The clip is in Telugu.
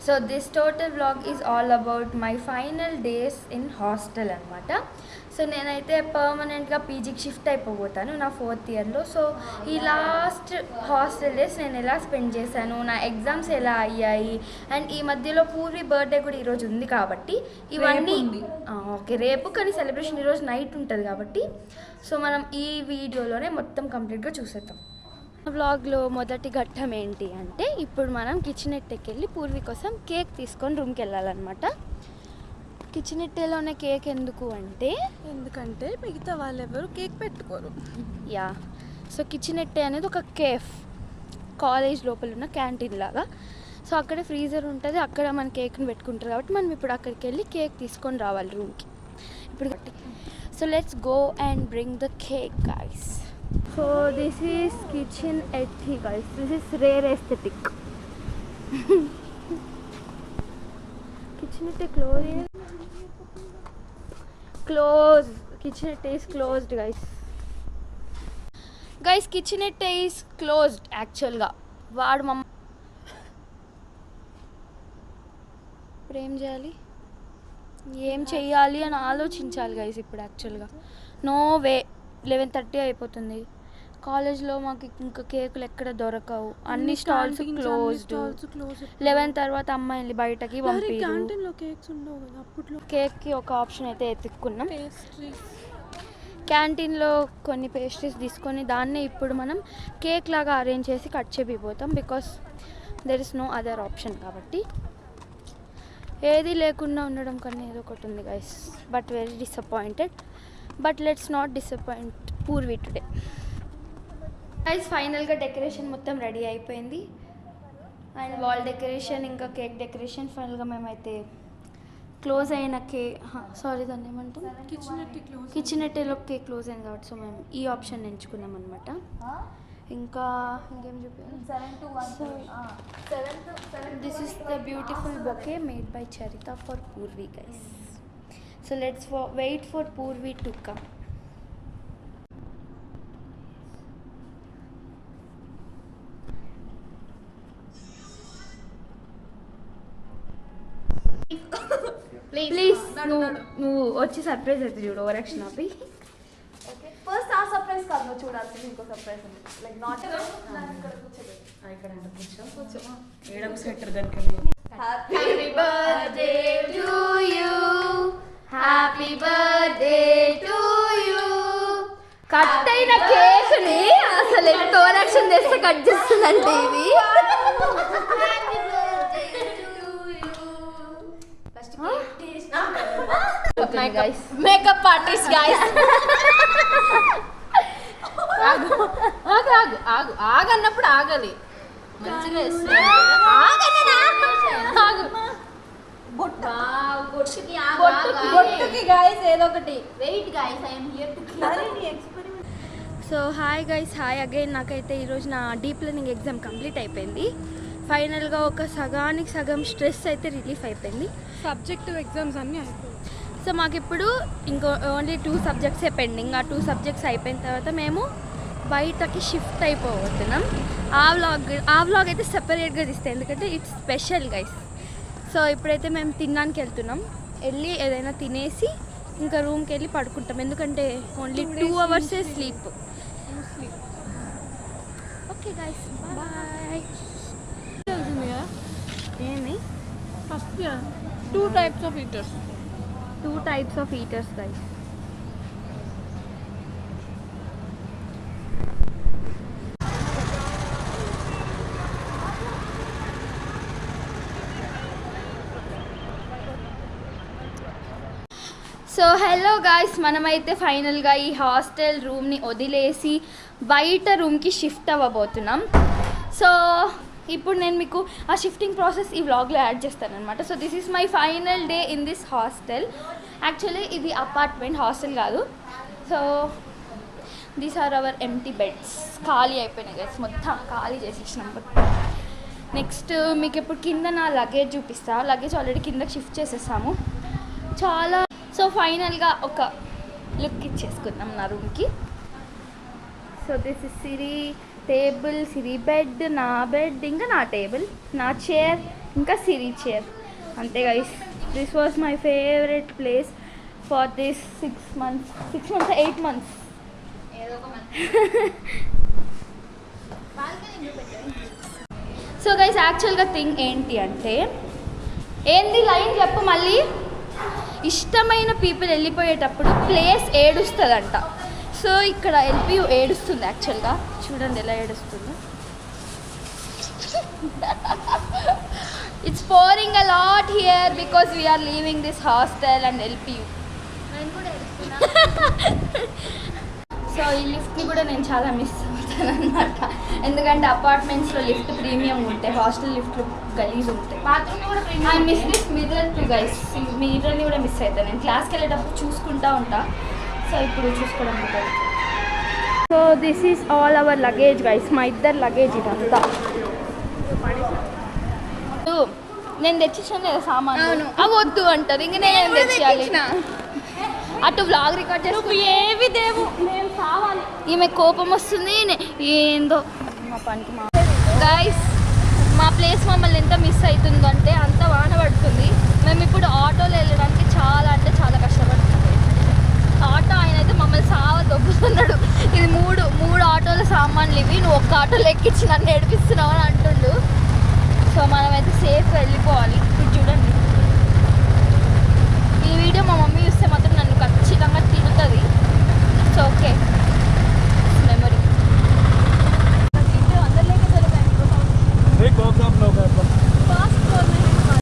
So this total vlog is all about my final days in hostel అనమాట. సో నేనైతే పర్మనెంట్గా పీజీకి షిఫ్ట్ అయిపోతాను నా 4th ఇయర్లో. సో ఈ లాస్ట్ హాస్టల్ డేస్ నేను ఎలా స్పెండ్ చేశాను, నా ఎగ్జామ్స్ ఎలా అయ్యాయి, అండ్ ఈ మధ్యలో పూర్వి బర్త్డే కూడా ఈరోజు ఉంది కాబట్టి ఇవన్నీ ఓకే రేపు, కానీ సెలబ్రేషన్ ఈరోజు నైట్ ఉంటుంది కాబట్టి సో మనం ఈ వీడియోలోనే మొత్తం కంప్లీట్గా చూసేద్దాం. వ్లాగ్లో మొదటి ఘట్టం ఏంటి అంటే ఇప్పుడు మనం కిచెనెట్టెకి వెళ్ళి పూర్వి కోసం కేక్ తీసుకొని రూమ్కి వెళ్ళాలన్నమాట. కిచెనెట్టేలోనే కేక్ ఎందుకంటే మిగతా వాళ్ళు ఎవరు కేక్ పెట్టుకోరు. యా, సో కిచెనెట్టే అనేది ఒక కేఫ్, కాలేజ్ లోపల ఉన్న క్యాంటీన్ లాగా. సో అక్కడ ఫ్రీజర్ ఉంటుంది, అక్కడ మన కేక్ని పెట్టుకుంటారు కాబట్టి మనం ఇప్పుడు అక్కడికి వెళ్ళి కేక్ తీసుకొని రావాలి రూమ్కి ఇప్పుడు. So let's go and bring the cake guys. So this is kitchenette guys, this is rare aesthetic. Kitchenette close kitchenette is closed guys kitchenette is closed యాక్చువల్గా. వాడు మమ్మ ఇప్పుడు ఏం చేయాలి అని ఆలోచించాలి గైస్ ఇప్పుడు. యాక్చువల్గా నో వే, 11:30 అయిపోతుంది. కాలేజ్లో మాకు ఇంకా కేకులు ఎక్కడ దొరకవు, అన్ని స్టాల్స్ క్లోజ్డ్. 11 తర్వాత అమ్మాయిని బయటకి పంపిరు. కేక్కి ఒక ఆప్షన్ అయితే ఎత్తుక్కున్నాం, క్యాంటీన్లో కొన్ని పేస్ట్రీస్ తీసుకొని దాన్నే ఇప్పుడు మనం కేక్ లాగా అరేంజ్ చేసి కట్ చేపిపోతాం. Because there is no other option కాబట్టి. ఏది లేకుండా ఉండడం కన్నా ఏదో ఒకటి ఉంది guys, but very disappointed. But let's not disappoint Purvi today. Guys ఫైనల్గా డెకరేషన్ మొత్తం రెడీ అయిపోయింది, అండ్ వాల్ డెకరేషన్ ఇంకా కేక్ డెకరేషన్. ఫైనల్గా మేమైతే క్లోజ్ అయిన దాన్ని ఏమంటాం, కిచెనెట్టేలో కేక్ క్లోజ్ అయింది కాబట్టి సో మేము ఈ ఆప్షన్ ఎంచుకున్నాం అనమాట. ఇంకా ఇంకేం చూపించాలి. This is the beautiful bouquet made by Charita for Purvi guys. So let's wait for Purvi to come. Please నువ్వు వచ్చి సర్ప్రైజ్ అయితే చూడు, ఓవర్ యాక్షన్ ఆపి. ఫస్ట్ ఆ సర్ప్రైజ్ కాదు, నువ్వు చూడాల్సింది ఇంకో సర్ప్రైజ్ ఉంది. లైక్ నాట్ ఇక్కడ కూర్చో మేడం స్వెటర్ దగ్గర. Happy birthday to you, happy birthday to you. Cut అయిన కేక్ని అసలు ఎంత ఓవర్ యాక్షన్ చేస్తే కట్ చేస్తుందంటే ఇది. Makeup artist guys. ఆగన్నప్పుడు ఆగాలి, మంచిగా బొట్టుకి గైస్ ఏదో ఒకటి. Wait guys, I am here to experiment. So hi guys, hi again. నాకైతే ఈరోజు నా డీప్ లెర్నింగ్ ఎగ్జామ్ కంప్లీట్ అయిపోయింది. ఫైనల్గా ఒక సగానికి సగం స్ట్రెస్ అయితే రిలీఫ్ అయిపోయింది. సబ్జెక్టివ్ ఎగ్జామ్స్ అన్నీ అయిపోయింది. సో మాకు ఇప్పుడు ఇంకో ఓన్లీ 2 సబ్జెక్ట్సే పెండింగ్. ఆ 2 సబ్జెక్ట్స్ అయిపోయిన తర్వాత మేము బయటకి షిఫ్ట్ అయిపోతున్నాం. ఆ వ్లాగ్ అయితే సెపరేట్గా తీస్తాయి, ఎందుకంటే ఇట్స్ స్పెషల్ గైస్. సో ఇప్పుడైతే మేము తినడానికి వెళ్తున్నాం, వెళ్ళి ఏదైనా తినేసి ఇంకా రూమ్కి వెళ్ళి పడుకుంటాం, ఎందుకంటే only 2 hours sleep. Okay guys, bye. ఏమి first 2 types of eaters. 2 types of eaters guys. So hello guys, మనమైతే ఫైనల్గా ఈ హాస్టల్ రూమ్ని వదిలేసి బయట రూమ్కి షిఫ్ట్ అవ్వబోతున్నాం. సో ఇప్పుడు నేను మీకు ఆ షిఫ్టింగ్ ప్రాసెస్ ఈ వ్లాగ్లో యాడ్ చేస్తాను అనమాట. So this is my final day in this hostel. Actually ఇది అపార్ట్మెంట్, హాస్టల్ కాదు. So these are our empty beds. ఖాళీ అయిపోయినాయి గైస్, మొత్తం ఖాళీ చేసేసినాం. నెక్స్ట్ మీకు ఇప్పుడు కింద నా లగేజ్ చూపిస్తా. లగేజ్ ఆల్రెడీ కిందకి షిఫ్ట్ చేసేసాము చాలా. సో ఫైనల్గా ఒక లుక్ ఇచ్చేసుకున్నాం నా రూమ్కి. So this is Siri table, Siri bed, నా బెడ్, ఇంకా నా టేబుల్, నా చైర్, ఇంకా సిరీ చైర్. అంతే guys, this was my favourite place for this 6 months 8 months. So guys యాక్చువల్గా థింగ్ ఏంటి అంటే, ఏంది లైన్ చెప్పు మళ్ళీ. ఇష్టమైన పీపుల్ వెళ్ళిపోయేటప్పుడు ప్లేస్ ఏడుస్తుందంట. సో ఇక్కడ ఎల్పియు ఏడుస్తుంది యాక్చువల్గా. చూడండి ఎలా ఏడుస్తుందో. It's pouring a lot here because we are leaving this hostel and LPU. So ఈ లిఫ్ట్ని కూడా నేను చాలా మిస్ అవుతాను అనమాట. ఎందుకంటే అపార్ట్మెంట్స్లో లిఫ్ట్ ప్రీమియం ఉంటాయి, హాస్టల్ లిఫ్ట్లు గలీజ్ ఉంటాయి. బాత్రూమ్ కూడా premium. I miss this mirror too guys. మిర్రర్ని కూడా మిస్ అవుతాను. నేను క్లాస్కి వెళ్ళేటప్పుడు చూసుకుంటా ఉంటా. సో ఇప్పుడు చూసుకోవడం ఉంటుంది. So this is all our luggage guys. మా ఇద్దరు లగేజ్ ఇదంతా. నేను తెచ్చిచ్చాను లేదా సామాను, అవి వద్దు అంటారు. ఇంక నేను తెచ్చేయాలి. అటు వ్లాగ్ రికార్డ్ చేసి ఏవి దేవు మేము కావాలి. ఈమె కోపం వస్తుంది. ఏందో మా పనికి మా గైస్, మా ప్లేస్ మమ్మల్ని ఎంత మిస్ అవుతుందో అంటే అంత వాన పడుతుంది. మేము ఇప్పుడు ఆటోలో వెళ్ళడానికి చాలా అంటే చాలా కష్టపడుతుంది. ఆటో ఆయన అయితే మమ్మల్ని సావ దొబ్బుతున్నాడు. ఇది మూడు ఆటోల సామాన్లు ఇవి, నువ్వు ఒక్క ఆటోలో ఎక్కించి నన్ను ఏడిపిస్తున్నావు అని అంటుండు. సో మనమైతే సేఫ్గా వెళ్ళిపోవాలి.